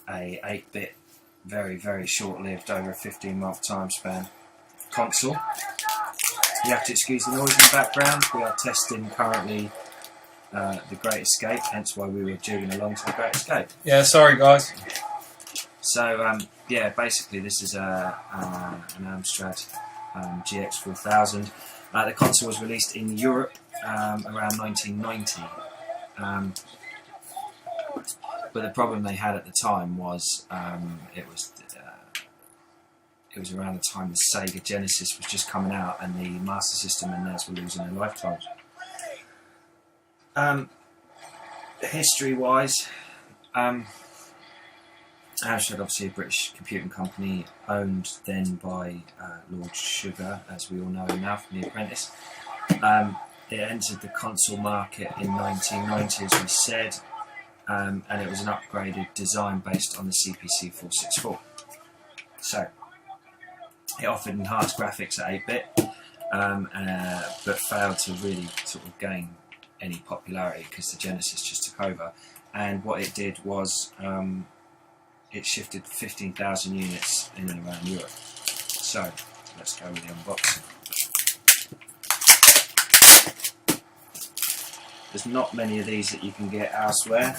a 8-bit, very short-lived, over a 15-month time span console. You have to excuse the noise in the background. We are testing currently the Great Escape, hence why we were jigging along to the Great Escape. Yeah, sorry guys. So yeah, basically this is an Amstrad GX4000. The console was released in Europe around 1990, but the problem they had at the time was it was around the time the Sega Genesis was just coming out, and the Master System and NES were losing their lifetimes. History-wise, Amstrad, obviously a British computing company, owned then by Lord Sugar, as we all know him now from The Apprentice. It entered the console market in 1990, as we said, and it was an upgraded design based on the CPC 464. So, it offered enhanced graphics at 8-bit, but failed to really sort of gain any popularity because the Genesis just took over. And what it did was it shifted 15,000 units in and around Europe. So let's go with the unboxing. There's not many of these that you can get elsewhere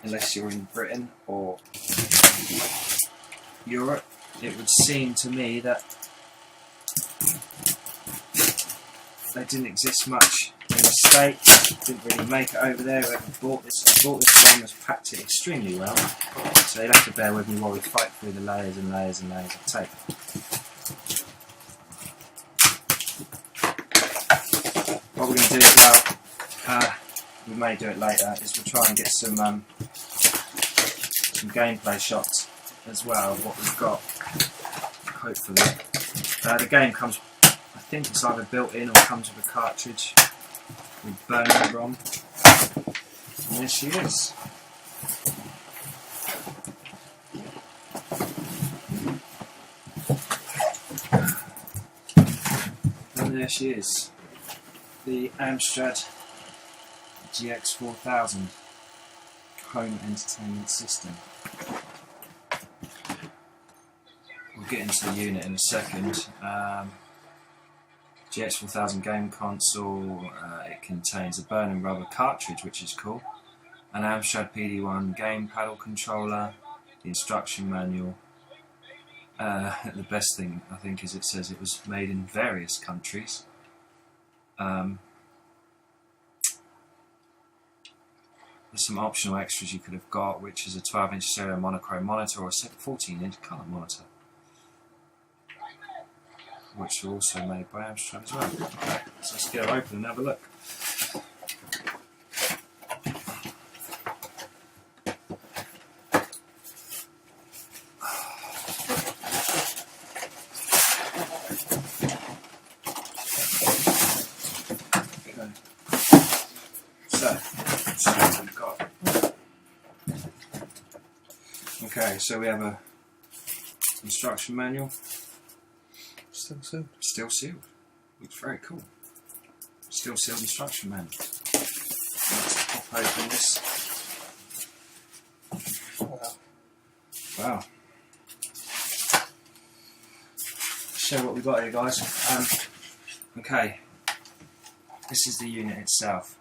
unless you're in Britain or Europe. It would seem to me that they didn't exist much in the States. Didn't really make it over there. Whoever bought this one has packed it extremely well. So you'll have to bear with me while we fight through the layers and layers and layers of tape. What we're going to do as well, we may do it later, is we'll try and get some gameplay shots as well of what we've got, hopefully. The game comes, I think it's either built in or comes with a cartridge with burning ROM. And there she is. And there she is. The Amstrad GX4000 home entertainment system. We'll get into the unit in a second. GX4000 game console. It contains a burning rubber cartridge, which is cool, an Amstrad PD1 game paddle controller, the instruction manual. The best thing I think is it says it was made in various countries. There's some optional extras you could have got, which is a 12-inch stereo monochrome monitor or a 14-inch colour monitor, which are also made by Amstrad as well. Okay, so let's get her open and have a look. Okay. So, let's see what we've got. Okay, so we have a instruction manual. Still sealed. Still sealed. Looks very cool. Still sealed instruction manual. Let's pop open this. Wow. Show what we've got here, guys. Okay. This is the unit itself.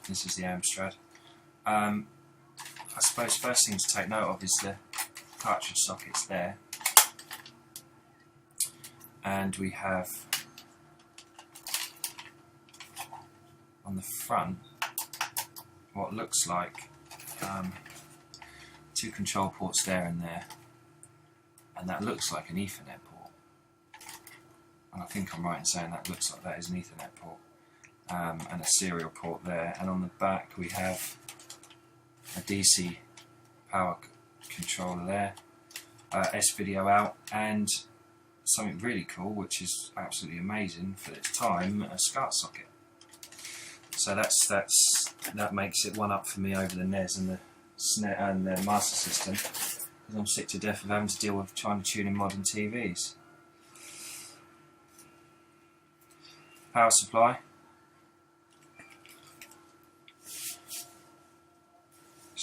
This is the Amstrad. I suppose first thing to take note of is the cartridge sockets there. And we have on the front what looks like 2 control ports there and there, and that looks like an Ethernet port, and I think I'm right in saying that looks like that is an Ethernet port, and a serial port there. And on the back we have a DC power controller there, S-video out, and something really cool, which is absolutely amazing for its time, a SCART socket. So that makes it one up for me over the NES and the SNES and the Master System, because I'm sick to death of having to deal with trying to tune in modern TVs. Power supply.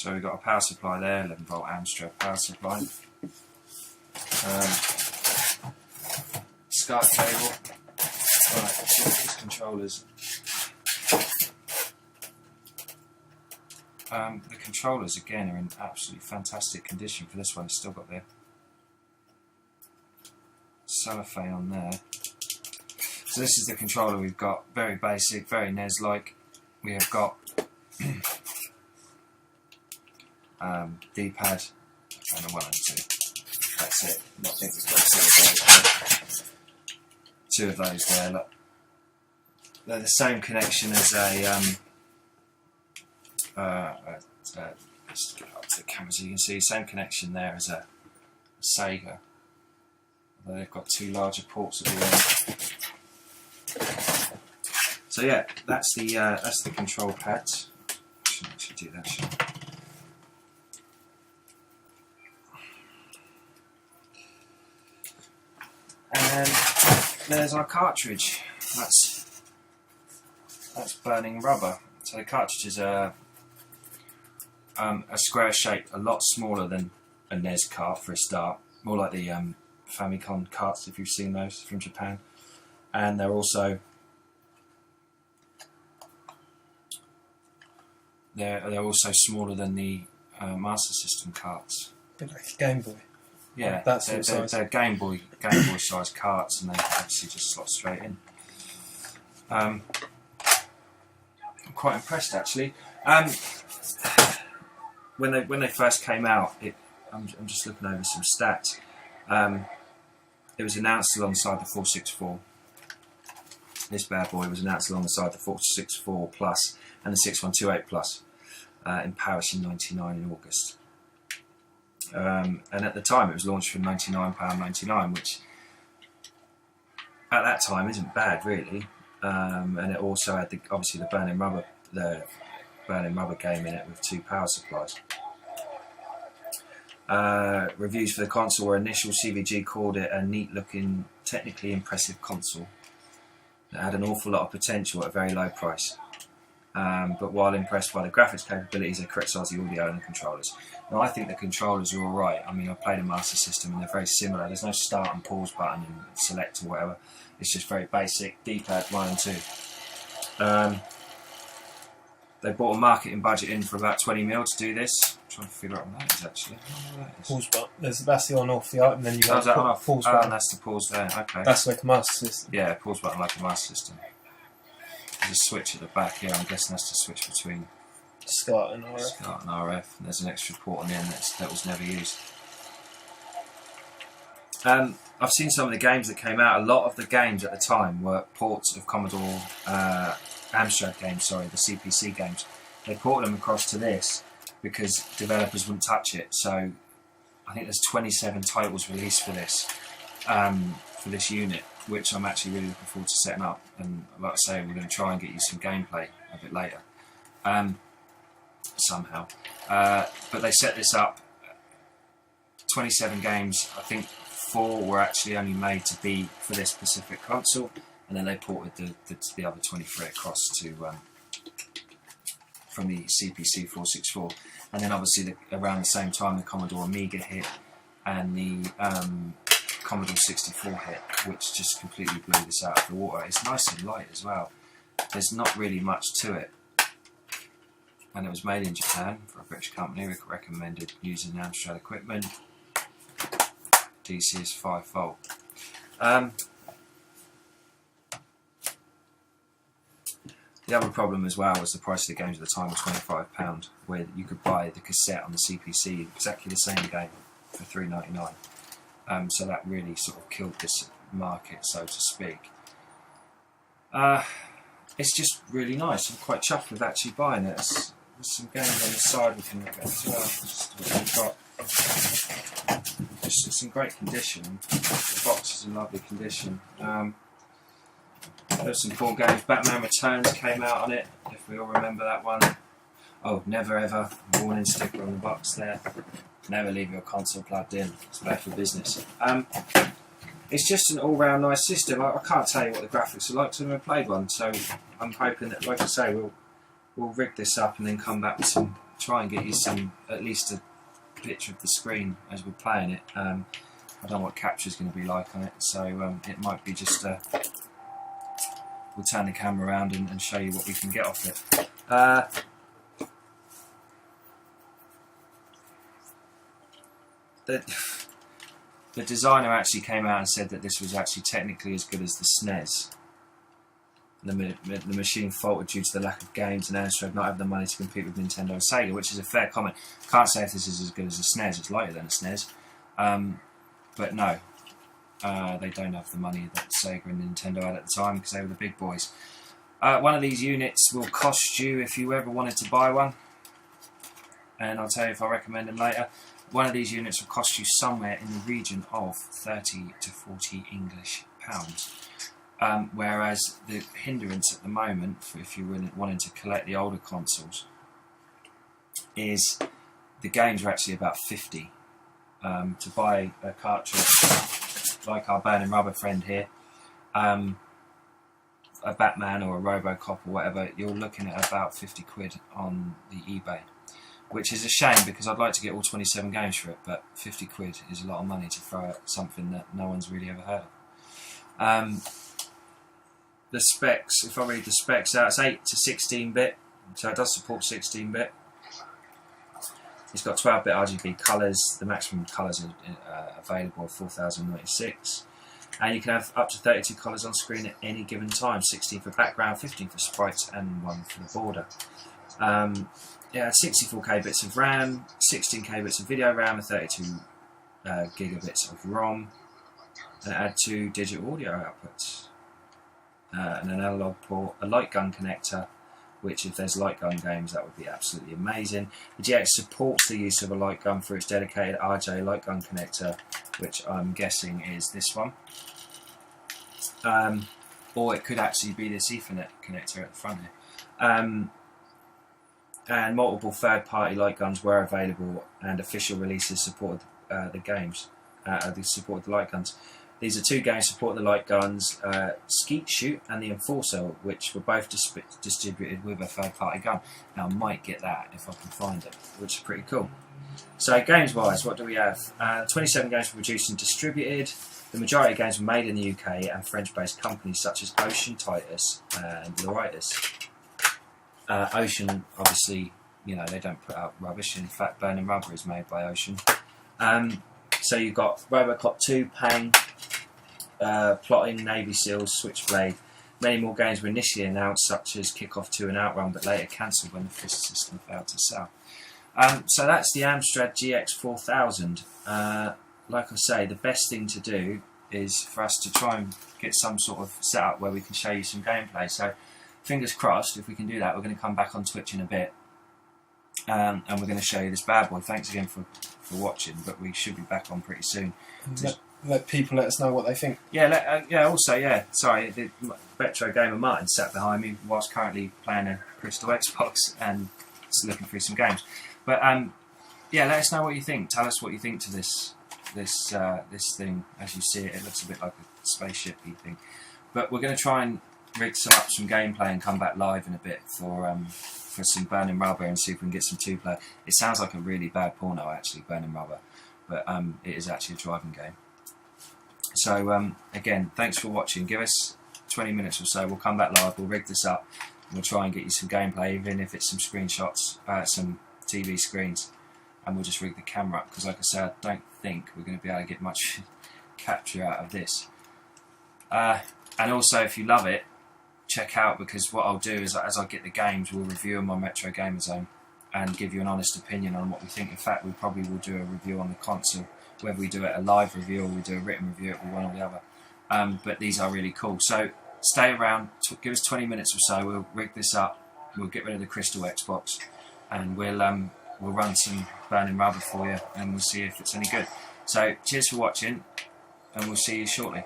So we've got a power supply there, 11 volt Amstrad power supply. SCART cable. Right, let's look at these controllers. The controllers again are in absolutely fantastic condition for this one. It's still got the cellophane on there. So this is the controller we've got. Very basic, very NES-like. We have got D-pad and a 1 and 2. That's it. I think we've got two of those there. Look. They're the same connection as a just get up to the camera so you can see, same connection there as a Sega, although they've got two larger ports at the end. So yeah, that's the control pads. I shouldn't actually do that, should I? And there's our cartridge. That's burning rubber. So the cartridge is a square shape, a lot smaller than a NES cart for a start, more like the Famicom carts if you've seen those from Japan, and they're also smaller than the Master System carts. Bit like a Game Boy. Yeah, that sort of size. They're Game Boy size carts, and they obviously just slot straight in. I'm quite impressed actually. When they first came out, I'm just looking over some stats. It was announced alongside the 464. This bad boy was announced alongside the 464 Plus and the 6128 Plus in Paris in '99 in August. And at the time, it was launched for £99.99, which at that time isn't bad really. And it also had obviously the burning rubber game in it with two power supplies. Reviews for the console were initial. CVG called it a neat looking, technically impressive console that had an awful lot of potential at a very low price. But while impressed by the graphics capabilities, they criticised the audio and the controllers. Now I think the controllers are alright. I mean, I played a Master System and they're very similar. There's no start and pause button and select or whatever. It's just very basic. D-pad 1 and 2. They bought a marketing budget in for about 20 mil to do this. I'm trying to figure out what that is actually. Pause button. That's the on off, and then you got that on off? pause button. And that's the pause there. Okay. That's like a Master System. Yeah, pause button like a Master System. There's a switch at the back here. I'm guessing that's the switch between SCART and RF. SCART and RF. And there's an extra port on the end that was never used. I've seen some of the games that came out. A lot of the games at the time were ports of Commodore Amstrad games, sorry, the CPC games. They ported them across to this because developers wouldn't touch it. So I think there's 27 titles released for this unit, which I'm actually really looking forward to setting up. And like I say, we're going to try and get you some gameplay a bit later, somehow. But they set this up. 27 games. I think 4 were actually only made to be for this specific console, and then they ported the other 23 across to from the CPC 464. And then obviously around the same time the Commodore Amiga hit and the Commodore 64 hit, which just completely blew this out of the water. It's nice and light as well. There's not really much to it. And it was made in Japan for a British company. We recommended using Amstrad equipment. DC is 5 volt. The other problem as well was the price of the games at the time was £25, where you could buy the cassette on the CPC, exactly the same game, for £3.99. So that really sort of killed this market, so to speak. It's just really nice. I'm quite chuffed with actually buying it. There's some games on the side we can look at as well. Just what we've got. It's in great condition. The box is in lovely condition. There's some cool games. Batman Returns came out on it, if we all remember that one. Oh, never ever. Warning sticker on the box there. Never leave your console plugged in. It's bad for business. It's just an all-round nice system. I can't tell you what the graphics are like because I've never played one. So I'm hoping that, like I say, we'll rig this up and then come back with some try and get you at least a picture of the screen as we're playing it. I don't know what capture's going to be like on it, so it might be just we'll turn the camera around and show you what we can get off it. The designer actually came out and said that this was actually technically as good as the SNES. The machine faltered due to the lack of games and Amstrad not having the money to compete with Nintendo and Sega, which is a fair comment. Can't say if this is as good as a SNES, it's lighter than a SNES. But no, they don't have the money that Sega and Nintendo had at the time because they were the big boys. One of these units will cost you, if you ever wanted to buy one, and I'll tell you if I recommend them later, one of these units will cost you somewhere in the region of 30 to 40 English pounds. Whereas the hindrance at the moment, if you're wanting to collect the older consoles, is the games are actually about 50. To buy a cartridge like our Burning Rubber friend here, a Batman or a Robocop or whatever, you're looking at about 50 quid on the eBay, which is a shame because I'd like to get all 27 games for it, but 50 quid is a lot of money to throw at something that no one's really ever heard of. The specs, if I read the specs out, it's 8 to 16-bit, so it does support 16-bit. It's got 12-bit RGB colours. The maximum colours are available are 4096. And you can have up to 32 colours on screen at any given time. 16 for background, 15 for sprites, and 1 for the border. 64K bits of RAM, 16K bits of video RAM, and 32 gigabits of ROM. And it had 2 digital audio outputs. And an analog port, a light gun connector, which if there's light gun games that would be absolutely amazing. The GX supports the use of a light gun for its dedicated RJ light gun connector, which I'm guessing is this one. Or it could actually be this Ethernet connector at the front here. And multiple third-party light guns were available, and official releases supported the games. They supported the light guns. These are 2 games supporting the light guns, Skeet Shoot and the Enforcer, which were both distributed with a third-party gun. Now I might get that if I can find it, which is pretty cool. So games-wise, what do we have? 27 games were produced and distributed. The majority of games were made in the UK and French-based companies such as Ocean, Titus and Loritus. Ocean, obviously, you know, they don't put out rubbish. In fact, Burning Rubber is made by Ocean. So you've got Robocop 2, Pang, Plotting, Navy Seals, Switchblade. Many more games were initially announced, such as Kickoff 2 and Outrun, but later cancelled when the FIST system failed to sell. So that's the Amstrad GX4000. Like I say, the best thing to do is for us to try and get some sort of setup where we can show you some gameplay. So fingers crossed, if we can do that, we're going to come back on Twitch in a bit. And we're going to show you this bad boy. Thanks again for watching, but we should be back on pretty soon. Let people let us know what they think. Yeah, sorry, the Retro Gamer Martin sat behind me whilst currently playing a Crystal Xbox and looking through some games. But let us know what you think. Tell us what you think to this thing. As you see it, it looks a bit like a spaceship-y thing. But we're going to try and rig up some gameplay and come back live in a bit for some Burning Rubber and see if we can get some 2-player. It sounds like a really bad porno, actually, Burning Rubber, but it is actually a driving game. So again, thanks for watching. Give us 20 minutes or so. We'll come back live. We'll rig this up. And we'll try and get you some gameplay, even if it's some screenshots, some TV screens, and we'll just rig the camera up. Because, like I said, I don't think we're going to be able to get much capture out of this. And also, if you love it, check out, because what I'll do is, as I get the games, we'll review them on Retro Gamer Zone and give you an honest opinion on what we think. In fact, we probably will do a review on the console. Whether we do it a live review or we do a written review, it will be one or the other. But these are really cool. So stay around, give us 20 minutes or so, we'll rig this up, we'll get rid of the Crystal Xbox, and we'll run some Burning Rubber for you, and we'll see if it's any good. So cheers for watching, and we'll see you shortly.